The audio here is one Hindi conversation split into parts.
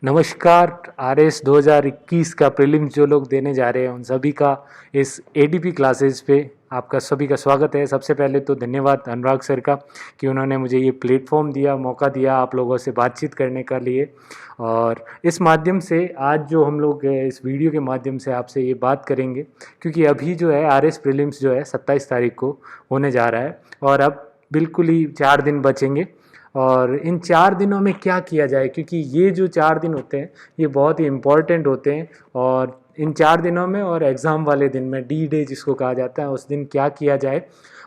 नमस्कार। आरएस 2021 का प्रीलिम्स जो लोग देने जा रहे हैं उन सभी का इस एडीपी क्लासेस पे आपका सभी का स्वागत है। सबसे पहले तो धन्यवाद अनुराग सर का कि उन्होंने मुझे ये प्लेटफॉर्म दिया, मौका दिया आप लोगों से बातचीत करने का लिए। और इस माध्यम से आज जो हम लोग इस वीडियो के माध्यम से आपसे ये बात करेंगे, क्योंकि अभी जो है आरएस प्रीलिम्स जो है 27 तारीख को होने जा रहा है और अब बिल्कुल ही 4 दिन बचेंगे। और इन 4 दिनों में क्या किया जाए, क्योंकि ये जो 4 दिन होते हैं ये बहुत ही इम्पोर्टेंट होते हैं। और इन 4 दिनों में और एग्ज़ाम वाले दिन में डी डे जिसको कहा जाता है, उस दिन क्या किया जाए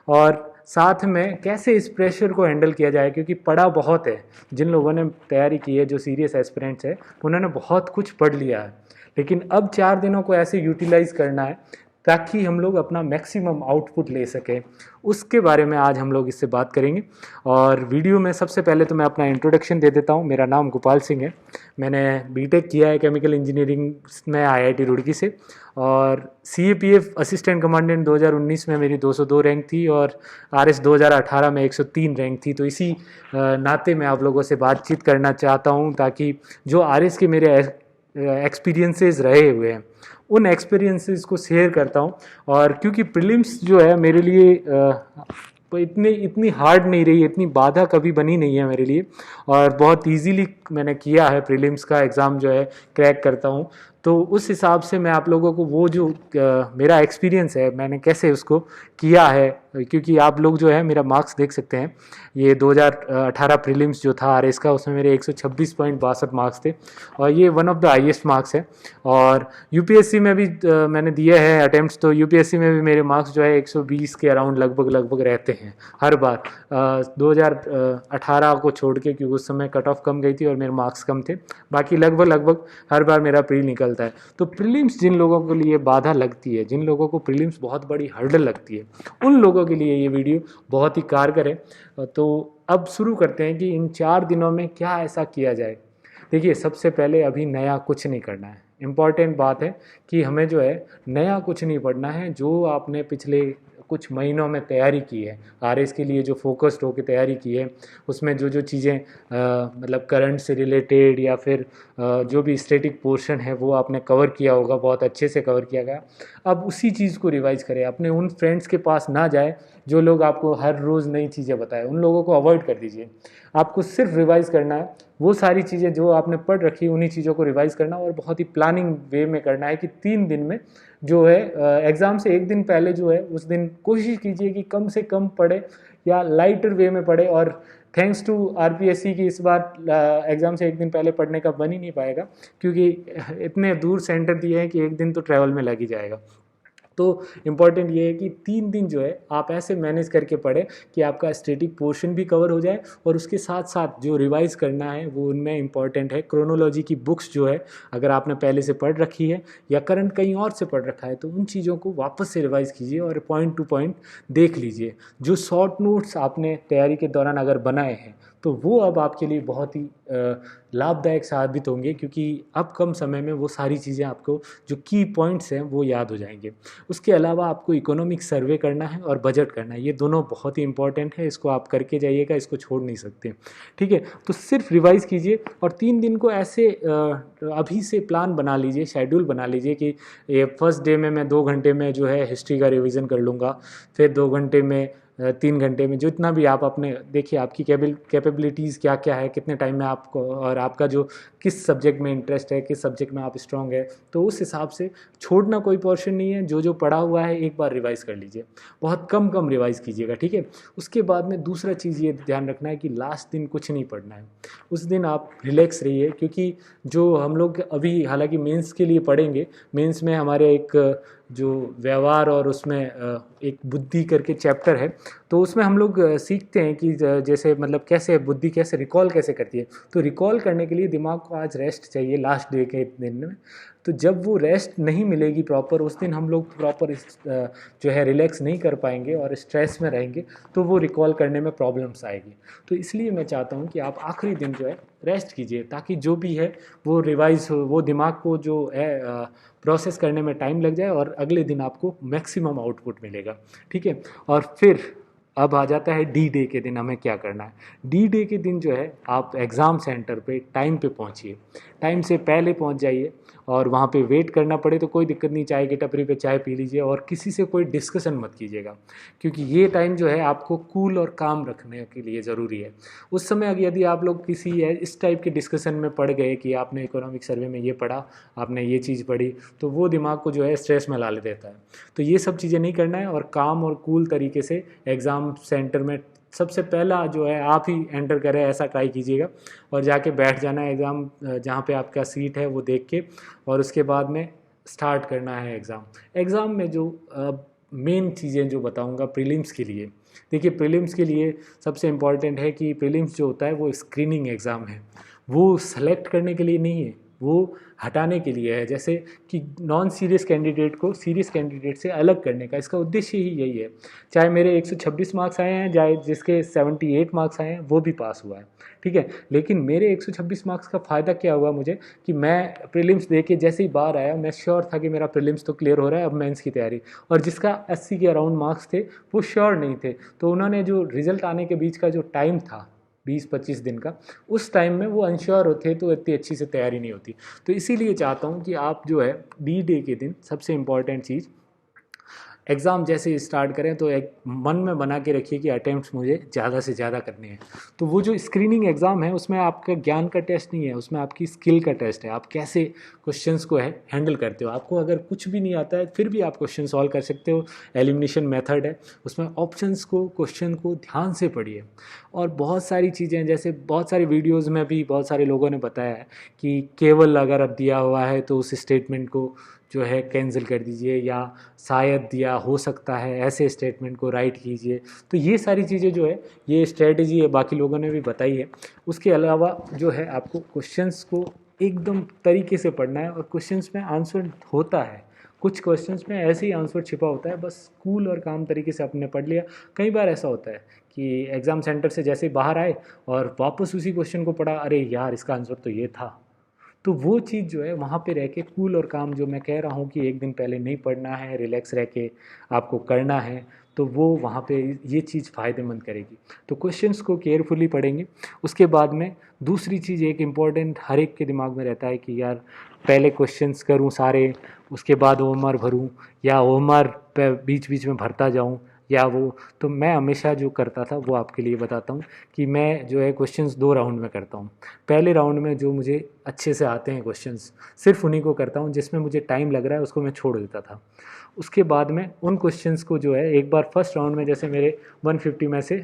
और साथ में कैसे इस प्रेशर को हैंडल किया जाए, क्योंकि पढ़ा बहुत है। जिन लोगों ने तैयारी की है, जो सीरियस एस्पिरेंट्स है, उन्होंने बहुत कुछ पढ़ लिया है, लेकिन अब 4 दिनों को ऐसे यूटिलाइज़ करना है ताकि हम लोग अपना मैक्सिमम आउटपुट ले सकें। उसके बारे में आज हम लोग इससे बात करेंगे। और वीडियो में सबसे पहले तो मैं अपना इंट्रोडक्शन दे देता हूँ। मेरा नाम गोपाल सिंह है। मैंने बीटेक किया है केमिकल इंजीनियरिंग में आईआईटी रुड़की से, और सीएपीएफ असिस्टेंट कमांडेंट 2019 में मेरी 202 रैंक थी और आरएस 2018 में 103 रैंक थी। तो इसी नाते मैं आप लोगों से बातचीत करना चाहता हूँ ताकि जो आरएस के मेरे एक्सपीरियंसेस रहे हुए हैं उन एक्सपीरियंसेस को शेयर करता हूँ। और क्योंकि प्रीलिम्स जो है मेरे लिए इतनी हार्ड नहीं रही, इतनी बाधा कभी बनी नहीं है मेरे लिए, और बहुत इजीली मैंने किया है प्रीलिम्स का एग्ज़ाम जो है क्रैक करता हूँ। तो उस हिसाब से मैं आप लोगों को वो जो मेरा एक्सपीरियंस है मैंने कैसे उसको किया है, क्योंकि आप लोग जो है मेरा मार्क्स देख सकते हैं। ये 2018 प्रीलिम्स जो था आरएस का, उसमें मेरे 126.62 मार्क्स थे और ये one of the highest marks है। और यूपीएससी में भी मैंने दिए हैं अटेम्प्ट्स, तो यूपीएससी में भी मेरे मार्क्स जो है 120 के अराउंड लगभग रहते हैं हर बार। 2018 को छोड़ के, क्योंकि उस समय कट ऑफ कम गई थी और मेरे मार्क्स कम थे, बाकी लगभग हर बार मेरा प्री निकलता है। तो प्रीलिम्स जिन लोगों के लिए बाधा लगती है, जिन लोगों को प्रीलिम्स बहुत बड़ी हर्डल लगती है, उन लोगों के लिए ये वीडियो बहुत ही कारगर है। तो अब शुरू करते हैं कि इन 4 दिनों में क्या ऐसा किया जाए। देखिए, सबसे पहले अभी नया कुछ नहीं करना है। इम्पॉर्टेंट बात है कि हमें जो है नया कुछ नहीं पढ़ना है। जो आपने पिछले कुछ महीनों में तैयारी की है, आरएस के लिए जो फोकस्ड होकर तैयारी की है, उसमें जो जो चीज़ें मतलब करंट से रिलेटेड या फिर जो भी स्टैटिक पोर्शन है वो आपने कवर किया होगा, बहुत अच्छे से कवर किया गया। अब उसी चीज़ को रिवाइज करें। अपने उन फ्रेंड्स के पास ना जाए जो लोग आपको हर रोज़ नई चीज़ें बताएं, उन लोगों को अवॉइड कर दीजिए। आपको सिर्फ रिवाइज करना है वो सारी चीज़ें जो आपने पढ़ रखी, उन्हीं चीज़ों को रिवाइज करना और बहुत ही प्लानिंग वे में करना है कि 3 दिन में जो है एग्ज़ाम से 1 दिन पहले जो है उस दिन कोशिश कीजिए कि कम से कम पढ़े या लाइटर वे में पढ़े। और थैंक्स टू आरपीएससी की इस बार एग्ज़ाम से 1 दिन पहले पढ़ने का बन ही नहीं पाएगा, क्योंकि इतने दूर सेंटर दिए हैं कि 1 दिन तो ट्रैवल में लग ही जाएगा। तो इम्पॉर्टेंट ये है कि 3 दिन जो है आप ऐसे मैनेज करके पढ़ें कि आपका स्टैटिक पोर्शन भी कवर हो जाए और उसके साथ साथ जो रिवाइज करना है वो उनमें इम्पॉर्टेंट है क्रोनोलॉजी की बुक्स जो है, अगर आपने पहले से पढ़ रखी है या करंट कहीं और से पढ़ रखा है तो उन चीज़ों को वापस से रिवाइज कीजिए और पॉइंट टू पॉइंट देख लीजिए। जो शॉर्ट नोट्स आपने तैयारी के दौरान अगर बनाए हैं तो वो अब आपके लिए बहुत ही लाभदायक साबित होंगे, क्योंकि अब कम समय में वो सारी चीज़ें आपको जो की पॉइंट्स हैं वो याद हो जाएंगे। उसके अलावा आपको इकोनॉमिक सर्वे करना है और बजट करना है, ये दोनों बहुत ही इंपॉर्टेंट है। इसको आप करके जाइएगा, इसको छोड़ नहीं सकते। ठीक है, तो सिर्फ रिवाइज कीजिए और 3 दिन को ऐसे अभी से प्लान बना लीजिए, शेड्यूल बना लीजिए कि ये फर्स्ट डे में मैं 2 घंटे में जो है हिस्ट्री का रिविज़न कर लूँगा, फिर 2 घंटे में 3 घंटे में जितना भी आप अपने देखिए आपकी कैपेबिलिटीज़ क्या क्या है, कितने टाइम में आपको, और आपका जो किस सब्जेक्ट में इंटरेस्ट है, किस सब्जेक्ट में आप स्ट्रांग है, तो उस हिसाब से छोड़ना कोई पोर्शन नहीं है। जो जो पढ़ा हुआ है एक बार रिवाइज़ कर लीजिए, बहुत कम रिवाइज़ कीजिएगा। ठीक है, उसके बाद में दूसरा चीज़ ये ध्यान रखना है कि लास्ट दिन कुछ नहीं पढ़ना है। उस दिन आप रिलैक्स रहिए, क्योंकि जो हम लोग अभी हालांकि मेंस के लिए पढ़ेंगे, मेंस में हमारे एक जो व्यवहार और उसमें एक बुद्धि करके चैप्टर है, तो उसमें हम लोग सीखते हैं कि जैसे मतलब कैसे बुद्धि कैसे रिकॉल कैसे करती है। तो रिकॉल करने के लिए दिमाग को आज रेस्ट चाहिए लास्ट डे के दिन में। तो जब वो रेस्ट नहीं मिलेगी प्रॉपर, उस दिन हम लोग प्रॉपर जो है रिलैक्स नहीं कर पाएंगे और स्ट्रेस में रहेंगे, तो वो रिकॉल करने में प्रॉब्लम्स आएगी। तो इसलिए मैं चाहता हूँ कि आप आखिरी दिन जो है रेस्ट कीजिए, ताकि जो भी है वो रिवाइज हो, वो दिमाग को जो है प्रोसेस करने में टाइम लग जाए और अगले दिन आपको मैक्सिमम आउटपुट मिलेगा। ठीक है, और फिर अब आ जाता है डी डे के दिन हमें क्या करना है। डी डे के दिन जो है आप एग्ज़ाम सेंटर पे टाइम पे पहुंचिए, टाइम से पहले पहुंच जाइए, और वहाँ पे वेट करना पड़े तो कोई दिक्कत नहीं, चाय की टपरी पे चाय पी लीजिए, और किसी से कोई डिस्कशन मत कीजिएगा, क्योंकि ये टाइम जो है आपको कूल और काम रखने के लिए ज़रूरी है। उस समय अगर यदि आप लोग किसी इस टाइप के डिस्कशन में पड़ गए कि आपने इकोनॉमिक सर्वे में ये पढ़ा, आपने ये चीज़ पढ़ी, तो वो दिमाग को जो है स्ट्रेस में ला ले देता है। तो ये सब चीज़ें नहीं करना है, और काम और कूल तरीके से एग्ज़ाम सेंटर में सबसे पहला जो है आप ही एंटर करें, ऐसा ट्राई कीजिएगा, और जाके बैठ जाना है एग्ज़ाम जहाँ पे आपका सीट है वो देख के, और उसके बाद में स्टार्ट करना है एग्ज़ाम। एग्ज़ाम में जो मेन चीज़ें जो बताऊंगा प्रीलिम्स के लिए, देखिए प्रीलिम्स के लिए सबसे इम्पॉर्टेंट है कि प्रीलिम्स जो होता है वो स्क्रीनिंग एग्ज़ाम है, वो सेलेक्ट करने के लिए नहीं है, वो हटाने के लिए है। जैसे कि नॉन सीरियस कैंडिडेट को सीरियस कैंडिडेट से अलग करने का इसका उद्देश्य ही यही है। चाहे मेरे 126 मार्क्स आए हैं, चाहे जिसके 78 मार्क्स आए हैं वो भी पास हुआ है, ठीक है, लेकिन मेरे 126 मार्क्स का फ़ायदा क्या हुआ मुझे कि मैं प्रीलिम्स दे के जैसे ही बाहर आया मैं श्योर था कि मेरा प्रीलिम्स तो क्लियर हो रहा है, अब मेंस की तैयारी। और जिसका 80 के अराउंड मार्क्स थे वो श्योर नहीं थे, तो उन्होंने जो रिज़ल्ट आने के बीच का जो टाइम था 20-25 दिन का, उस टाइम में वो अनश्योर होते तो इतनी अच्छी से तैयारी नहीं होती। तो इसीलिए चाहता हूँ कि आप जो है डी डे के दिन सबसे इम्पॉर्टेंट चीज़, एग्ज़ाम जैसे ही स्टार्ट करें तो एक मन में बना के रखिए कि अटेम्प्ट्स मुझे ज़्यादा से ज़्यादा करने हैं। तो वो जो स्क्रीनिंग एग्ज़ाम है उसमें आपका ज्ञान का टेस्ट नहीं है, उसमें आपकी स्किल का टेस्ट है, आप कैसे क्वेश्चंस को है हैंडल करते हो। आपको अगर कुछ भी नहीं आता है फिर भी आप क्वेश्चन सॉल्व कर सकते हो, एलिमिनेशन मेथड है उसमें, ऑप्शंस को क्वेश्चन को ध्यान से पढ़िए। और बहुत सारी चीज़ें, जैसे बहुत सारी वीडियोज़ में भी बहुत सारे लोगों ने बताया है कि केवल अगर अब दिया हुआ है तो उस स्टेटमेंट को जो है कैंसिल कर दीजिए, या शायद दिया हो सकता है ऐसे स्टेटमेंट को राइट कीजिए। तो ये सारी चीज़ें जो है ये स्ट्रेटजी है, बाकी लोगों ने भी बताई है। उसके अलावा जो है आपको क्वेश्चंस को एकदम तरीके से पढ़ना है, और क्वेश्चंस में आंसर होता है, कुछ क्वेश्चंस में ऐसे ही आंसर छिपा होता है, बस कूल और काम तरीके से आपने पढ़ लिया। कई बार ऐसा होता है कि एग्ज़ाम सेंटर से जैसे ही बाहर आए और वापस उसी क्वेश्चन को पढ़ा, अरे यार इसका आंसर तो ये था। तो वो चीज़ जो है वहाँ पे रह के कूल और काम, जो मैं कह रहा हूँ कि एक दिन पहले नहीं पढ़ना है, रिलैक्स रह के आपको करना है, तो वो वहाँ पे ये चीज़ फ़ायदेमंद करेगी। तो क्वेश्चंस को केयरफुली पढ़ेंगे। उसके बाद में दूसरी चीज़ एक इम्पॉर्टेंट हर एक के दिमाग में रहता है कि यार पहले क्वेश्चंस करूँ सारे, उसके बाद ओएमआर भरूँ, या ओएमआर बीच बीच में भरता जाऊँ, या वो। तो मैं हमेशा जो करता था वो आपके लिए बताता हूँ कि मैं जो है क्वेश्चंस 2 राउंड में करता हूँ। पहले राउंड में जो मुझे अच्छे से आते हैं क्वेश्चंस, सिर्फ उन्हीं को करता हूँ, जिसमें मुझे टाइम लग रहा है उसको मैं छोड़ देता था। उसके बाद में उन क्वेश्चंस को जो है एक बार फर्स्ट राउंड में, जैसे मेरे 150 में से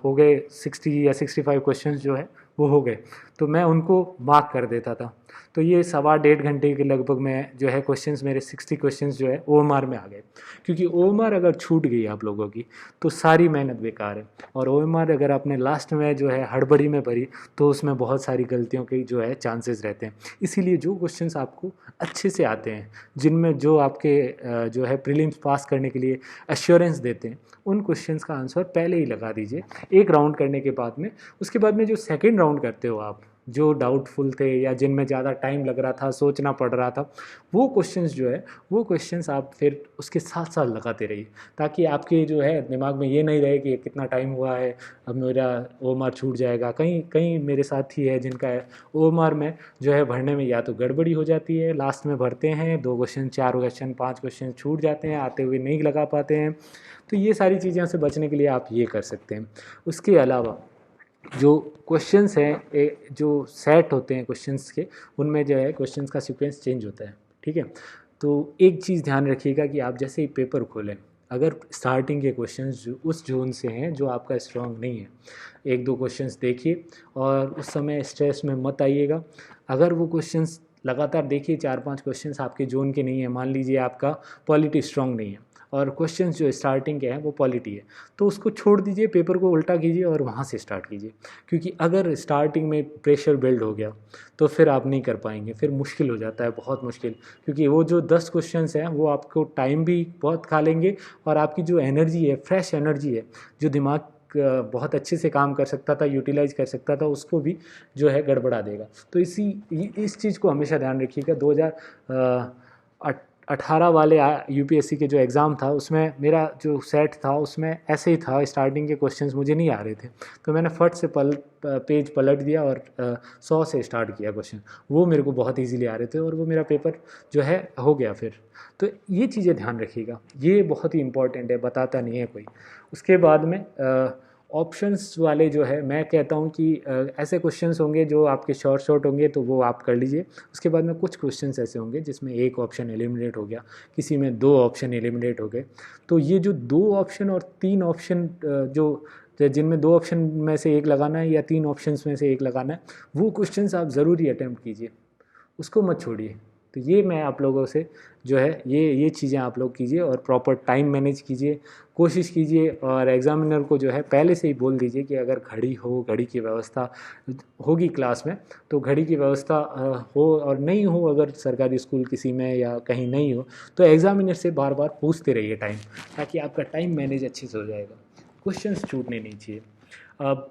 हो गए 60 या 65 क्वेश्चंस जो है वो हो गए, तो मैं उनको मार्क कर देता था। तो ये 1.25 घंटे के लगभग में जो है क्वेश्चंस, मेरे 60 क्वेश्चंस जो है ओएमआर में आ गए। क्योंकि ओएमआर अगर छूट गई आप लोगों की तो सारी मेहनत बेकार है, और ओएमआर अगर आपने लास्ट में जो है हड़बड़ी में भरी तो उसमें बहुत सारी गलतियों के जो है चांसेस रहते हैं। इसीलिए जो क्वेश्चंस आपको अच्छे से आते हैं, जिनमें जो आपके जो है प्रीलिम्स पास करने के लिए एश्योरेंस देते हैं, उन क्वेश्चंस का आंसर पहले ही लगा दीजिए एक राउंड करने के बाद में। उसके बाद में जो सेकेंड राउंड करते हो आप, जो डाउटफुल थे या जिनमें ज़्यादा टाइम लग रहा था, सोचना पड़ रहा था, वो क्वेश्चंस जो है वो क्वेश्चंस आप फिर उसके साथ साथ लगाते रहिए, ताकि आपके जो है दिमाग में ये नहीं रहे कि कितना टाइम हुआ है, अब मेरा ओएमआर छूट जाएगा। कहीं कहीं मेरे साथी है जिनका ओएमआर में जो है भरने में या तो गड़बड़ी हो जाती है, लास्ट में भरते हैं 2 क्वेश्चन, 4 क्वेश्चन, 5 क्वेश्चन छूट जाते हैं, आते हुए नहीं लगा पाते हैं। तो ये सारी चीज़ों से बचने के लिए आप ये कर सकते हैं। उसके अलावा जो क्वेश्चंस हैं जो सेट होते हैं क्वेश्चंस के, उनमें जो है क्वेश्चंस का सीक्वेंस चेंज होता है, ठीक है। तो एक चीज़ ध्यान रखिएगा कि आप जैसे ही पेपर खोलें, अगर स्टार्टिंग के क्वेश्चंस जो उस जोन से हैं जो आपका स्ट्रॉन्ग नहीं है, 1-2 क्वेश्चंस देखिए और उस समय स्ट्रेस में मत आइएगा। अगर वो क्वेश्चंस लगातार देखिए, 4-5 क्वेश्चंस आपके जोन के नहीं है, मान लीजिए आपका पॉलिटी स्ट्रॉन्ग नहीं है और क्वेश्चंस जो स्टार्टिंग के हैं वो पॉलिटी है, तो उसको छोड़ दीजिए, पेपर को उल्टा कीजिए और वहाँ से स्टार्ट कीजिए। क्योंकि अगर स्टार्टिंग में प्रेशर बिल्ड हो गया तो फिर आप नहीं कर पाएंगे, फिर मुश्किल हो जाता है, बहुत मुश्किल। क्योंकि वो जो 10 क्वेश्चंस हैं वो आपको टाइम भी बहुत खा लेंगे, और आपकी जो एनर्जी है, फ्रेश एनर्जी है, जो दिमाग बहुत अच्छे से काम कर सकता था, यूटिलाइज कर सकता था, उसको भी जो है गड़बड़ा देगा। तो इस चीज़ को हमेशा ध्यान रखिएगा। 18 वाले यूपीएससी के जो एग्ज़ाम था उसमें मेरा जो सेट था उसमें ऐसे ही था, स्टार्टिंग के क्वेश्चंस मुझे नहीं आ रहे थे, तो मैंने फट से पेज पलट दिया और 100 से स्टार्ट किया क्वेश्चन। वो मेरे को बहुत इजीली आ रहे थे और वो मेरा पेपर जो है हो गया फिर। तो ये चीज़ें ध्यान रखिएगा, ये बहुत ही इंपॉर्टेंट है, बताता नहीं है कोई। उसके बाद में ऑप्शंस वाले जो है, मैं कहता हूँ कि ऐसे क्वेश्चंस होंगे जो आपके शॉर्ट होंगे तो वो आप कर लीजिए। उसके बाद में कुछ क्वेश्चंस ऐसे होंगे जिसमें एक ऑप्शन एलिमिनेट हो गया, किसी में 2 ऑप्शन एलिमिनेट हो गए। तो ये जो 2 ऑप्शन और 3 ऑप्शन जो जिनमें 2 ऑप्शन में से एक लगाना है या 3 ऑप्शंस में से एक लगाना है, वो क्वेश्चंस आप ज़रूरी अटैम्प्ट कीजिए, उसको मत छोड़िए। तो ये मैं आप लोगों से जो है ये चीज़ें आप लोग कीजिए और प्रॉपर टाइम मैनेज कीजिए, कोशिश कीजिए। और एग्ज़ामिनर को जो है पहले से ही बोल दीजिए कि अगर घड़ी की व्यवस्था होगी क्लास में तो घड़ी की व्यवस्था हो, और नहीं हो अगर सरकारी स्कूल किसी में या कहीं नहीं हो तो एग्ज़ामिनर से बार बार पूछते रहिए टाइम, ताकि आपका टाइम मैनेज अच्छे से हो जाएगा, क्वेश्चंस छूटने नहीं चाहिए। अब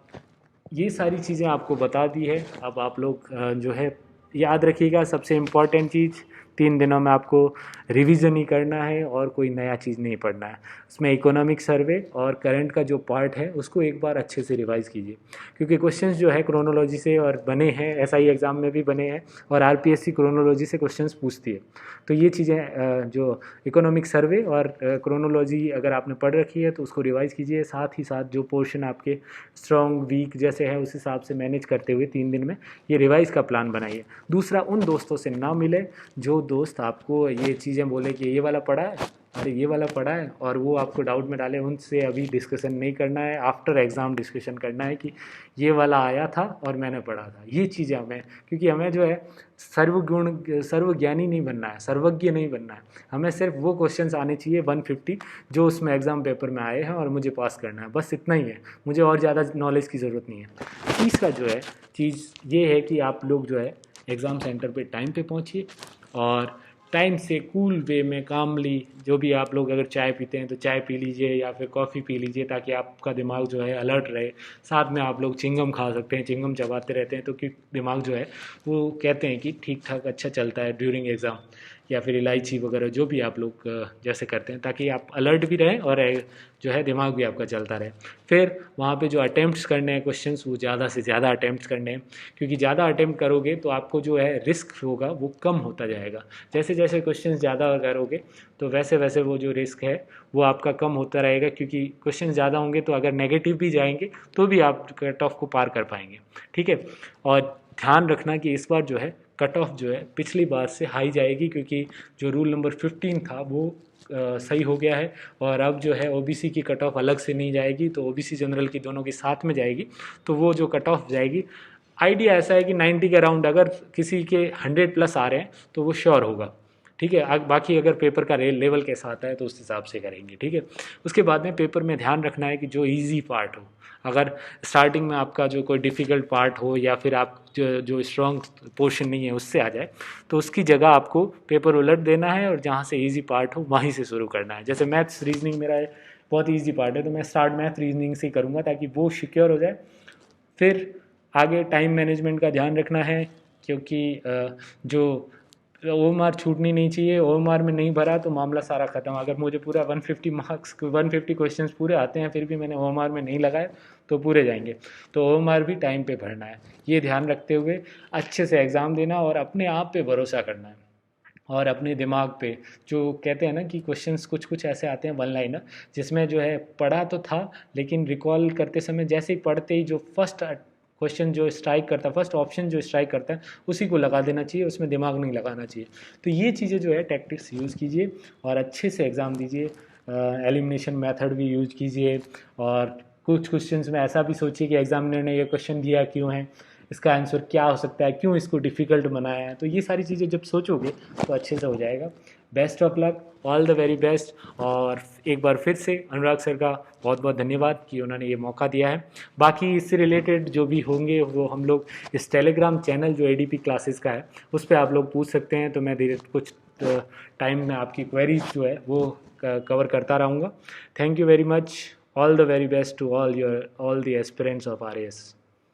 ये सारी चीज़ें आपको बता दी है। अब आप लोग जो है याद रखिएगा, सबसे इम्पॉर्टेंट चीज़ 3 दिनों में आपको रिवीजन ही करना है और कोई नया चीज़ नहीं पढ़ना है। उसमें इकोनॉमिक सर्वे और करंट का जो पार्ट है उसको एक बार अच्छे से रिवाइज़ कीजिए, क्योंकि क्वेश्चंस जो है क्रोनोलॉजी से और बने हैं, एसआई एग्ज़ाम में भी बने हैं और आरपीएससी क्रोनोलॉजी से क्वेश्चंस पूछती है। तो ये चीज़ें जो इकोनॉमिक सर्वे और क्रोनोलॉजी अगर आपने पढ़ रखी है तो उसको रिवाइज़ कीजिए। साथ ही साथ जो पोर्शन आपके स्ट्रॉन्ग वीक जैसे है उस हिसाब से मैनेज करते हुए 3 दिन में ये रिवाइज़ का प्लान बनाइए। दूसरा, उन दोस्तों से ना मिले जो दोस्त आपको ये चीज़ें बोले कि ये वाला पढ़ा है, अरे ये वाला पढ़ा है, और वो आपको डाउट में डाले। उनसे अभी डिस्कशन नहीं करना है, आफ्टर एग्ज़ाम डिस्कशन करना है कि ये वाला आया था और मैंने पढ़ा था। ये चीज़ें हमें, क्योंकि हमें जो है सर्वज्ञानी नहीं बनना है, सर्वज्ञ नहीं बनना है। हमें सिर्फ वो क्वेश्चंस आने चाहिए 150 जो उसमें एग्ज़ाम पेपर में आए हैं और मुझे पास करना है, बस इतना ही है। मुझे और ज़्यादा नॉलेज की ज़रूरत नहीं है। तीसरा जो है चीज़ ये है कि आप लोग जो है एग्ज़ाम सेंटर पे टाइम पे पहुंचिए और टाइम से कूल वे में कामली, जो भी आप लोग अगर चाय पीते हैं तो चाय पी लीजिए या फिर कॉफ़ी पी लीजिए, ताकि आपका दिमाग जो है अलर्ट रहे। साथ में आप लोग चिंगम खा सकते हैं, चिंगम चबाते रहते हैं तो कि दिमाग जो है वो कहते हैं कि ठीक ठाक अच्छा चलता है ड्यूरिंग एग्ज़ाम, या फिर इलायची वगैरह जो भी आप लोग जैसे करते हैं, ताकि आप अलर्ट भी रहें और जो है दिमाग भी आपका चलता रहे। फिर वहाँ पे जो अटैम्प्ट्स करने हैं क्वेश्चंस, वो ज़्यादा से ज़्यादा अटैम्प्ट्स करने हैं, क्योंकि ज़्यादा अटैम्प्ट करोगे तो आपको जो है रिस्क होगा वो कम होता जाएगा। जैसे जैसे क्वेश्चंस ज़्यादा करोगे तो वैसे वैसे वो जो रिस्क है वो आपका कम होता रहेगा, क्योंकि क्वेश्चन ज़्यादा होंगे तो अगर नेगेटिव भी जाएंगे तो भी आप कट ऑफ को पार कर पाएंगे। ठीक है, और ध्यान रखना कि इस बार जो है कट ऑफ जो है पिछली बार से हाई जाएगी, क्योंकि जो रूल नंबर 15 था वो सही हो गया है। और अब जो है ओबीसी की कट ऑफ अलग से नहीं जाएगी, तो ओबीसी जनरल की दोनों की साथ में जाएगी। तो वो जो कट ऑफ जाएगी, आइडिया ऐसा है कि 90 के अराउंड अगर किसी के 100 प्लस आ रहे हैं तो वो श्योर होगा। ठीक है, बाकी अगर पेपर का लेवल कैसा आता है तो उस हिसाब से करेंगे। ठीक है, उसके बाद में पेपर में ध्यान रखना है कि जो इजी पार्ट हो, अगर स्टार्टिंग में आपका जो कोई डिफ़िकल्ट पार्ट हो या फिर आप जो स्ट्रॉन्ग पोर्शन नहीं है उससे आ जाए, तो उसकी जगह आपको पेपर उलट देना है और जहाँ से इजी पार्ट हो वहीं से शुरू करना है। जैसे मैथ्स रीजनिंग मेरा बहुत ईजी पार्ट है तो मैं स्टार्ट मैथ रीजनिंग से ही करूँगा ताकि वो सिक्योर हो जाए। फिर आगे टाइम मैनेजमेंट का ध्यान रखना है, क्योंकि जो ओएमआर छूटनी नहीं चाहिए। ओएमआर में नहीं भरा तो मामला सारा ख़त्म। अगर मुझे पूरा 150 मार्क्स 150 क्वेश्चंस पूरे आते हैं फिर भी मैंने ओएमआर में नहीं लगाए तो पूरे जाएंगे। तो ओएमआर भी टाइम पे भरना है, ये ध्यान रखते हुए अच्छे से एग्ज़ाम देना और अपने आप पे भरोसा करना है और अपने दिमाग पे। जो कहते हैं ना कि क्वेश्चंस कुछ कुछ ऐसे आते हैं वन लाइनर, जिसमें जो है पढ़ा तो था लेकिन रिकॉल करते समय जैसे ही पढ़ते ही जो फर्स्ट क्वेश्चन जो स्ट्राइक करता है, फर्स्ट ऑप्शन जो स्ट्राइक करता है उसी को लगा देना चाहिए, उसमें दिमाग नहीं लगाना चाहिए। तो ये चीज़ें जो है टैक्टिक्स यूज़ कीजिए और अच्छे से एग्ज़ाम दीजिए। एलिमिनेशन मेथड भी यूज कीजिए और कुछ क्वेश्चंस में ऐसा भी सोचिए कि एग्जामिनर ने ये क्वेश्चन दिया क्यों है, इसका आंसर क्या हो सकता है, क्यों इसको डिफ़िकल्ट बनाया है। तो ये सारी चीज़ें जब सोचोगे तो अच्छे से हो जाएगा। Best of luck, all the very best. और एक बार फिर से अनुराग सर का बहुत बहुत धन्यवाद कि उन्होंने ये मौका दिया है। बाकी इससे रिलेटेड जो भी होंगे वो हम लोग इस टेलीग्राम चैनल जो एडीपी क्लासेस का है उस पर आप लोग पूछ सकते हैं। तो मैं धीरे कुछ टाइम में आपकी क्वेरीज जो है वो कवर करता रहूँगा। Thank you very much. All the very best to all the aspirants of RAS.